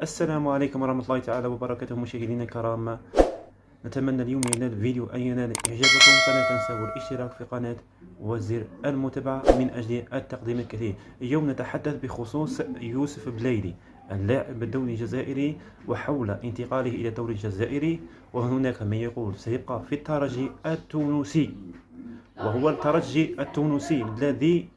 السلام عليكم ورحمة الله تعالى وبركاته. مشاهدينا الكرام، نتمنى اليوم ينال الفيديو أن ينال إعجابكم، فلا تنسوا الاشتراك في القناة وزر المتابعة من أجل التقديم الكثير. اليوم نتحدث بخصوص يوسف بلايلي اللاعب الدولي الجزائري وحول انتقاله إلى الدوري الجزائري. وهناك من يقول سيبقى في الترجي التونسي، وهو الترجي التونسي الذي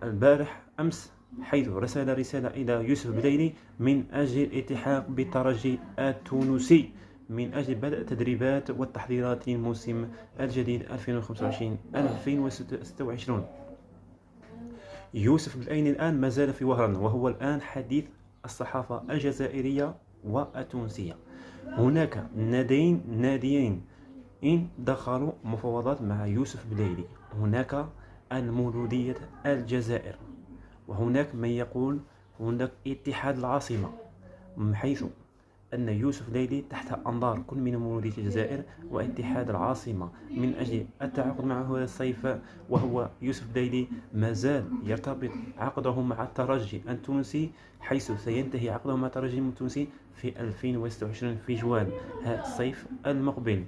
البارح أمس حيث رسل رسالة إلى يوسف بلايلي من أجل الالتحاق بالترجي التونسي من أجل بدء التدريبات والتحضيرات للموسم الجديد 2025-2026. يوسف بلايلي الآن ما زال في وهران، وهو الآن حديث الصحافة الجزائرية والتونسية. هناك ناديين إن دخلوا مفاوضات مع يوسف بلايلي. هناك المولودية الجزائر، وهناك من يقول هناك اتحاد العاصمة، من حيث أن يوسف بلايلي تحت أنظار كل من مولودية الجزائر واتحاد العاصمة من أجل التعاقد معه هذا الصيف. وهو يوسف بلايلي ما زال يرتبط عقده مع الترجي التونسي، حيث سينتهي عقده مع الترجي التونسي في 2026 في جوان هذا الصيف المقبل.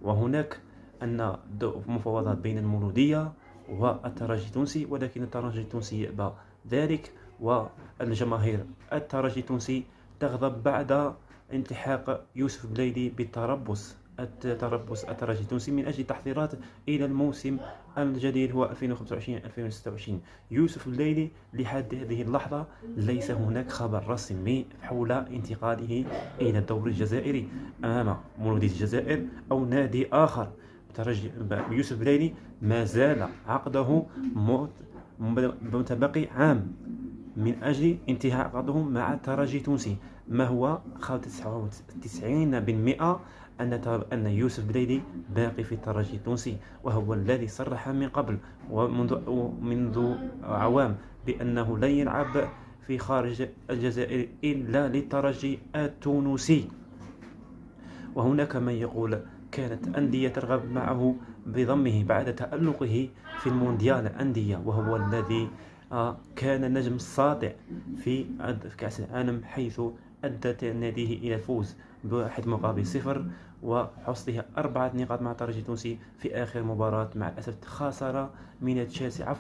وهناك أن مفاوضات بين المولودية والترجي التونسي، ولكن الترجي التونسي يأبى ذلك، والجماهير الترجي التونسي تغضب بعد التحاق يوسف بلايلي بالتربص الترجي التونسي من أجل تحضيرات إلى الموسم الجديد هو 2025-2026. يوسف بلايلي لحد هذه اللحظة ليس هناك خبر رسمي حول انتقاله إلى الدوري الجزائري أمام مولودية الجزائر أو نادي آخر. يوسف بلايلي ما زال عقده متبقي عام من أجل انتهاء عقده مع الترجي التونسي، ما هو 99% أن يوسف بلايلي باقي في الترجي التونسي، وهو الذي صرح من قبل ومنذ عوام بأنه لن يلعب في خارج الجزائر إلا للترجي التونسي. وهناك من يقول كانت أندية ترغب معه بضمه بعد تألقه في المونديال الأندية، وهو الذي كان نجم ساطع في كأس العالم، حيث أدت ناديه إلى الفوز ب1-0 وحصده 4 نقاط مع الترجي التونسي في آخر مباراة. مع الأسف خسر من تشيلسي،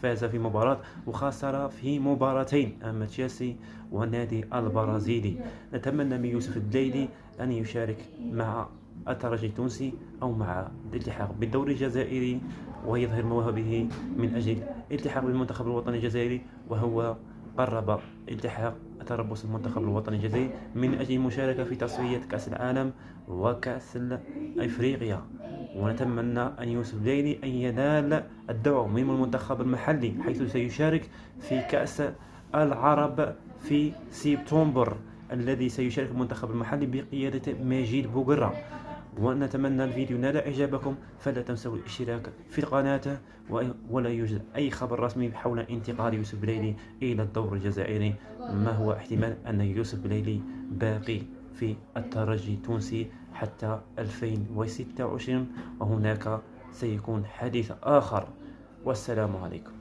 فاز في مباراة وخسر في مباراتين أمام تشيلسي والنادي البرازيلي. نتمنى من يوسف بلايلي أن يشارك مع الترجي التونسي أو مع الالتحاق بالدوري الجزائري ويظهر مواهبه من أجل الالتحاق بالمنتخب الوطني الجزائري، وهو قرب التحاق تربص المنتخب الوطني الجزائري من أجل المشاركة في تصفية كأس العالم وكأس أفريقيا. ونتمنى أن يوسف بلايلي أن ينال الدعم من المنتخب المحلي، حيث سيشارك في كأس العرب في سبتمبر الذي سيشارك المنتخب المحلي بقيادة ماجد بوقرة. ونتمنى الفيديو نال إعجابكم، فلا تنسوا الاشتراك في القناة. ولا يوجد أي خبر رسمي حول انتقال يوسف بلايلي إلى الدوري الجزائري، ما هو احتمال أن يوسف بلايلي باقي في الترجي التونسي حتى 2026، وهناك سيكون حديث آخر. والسلام عليكم.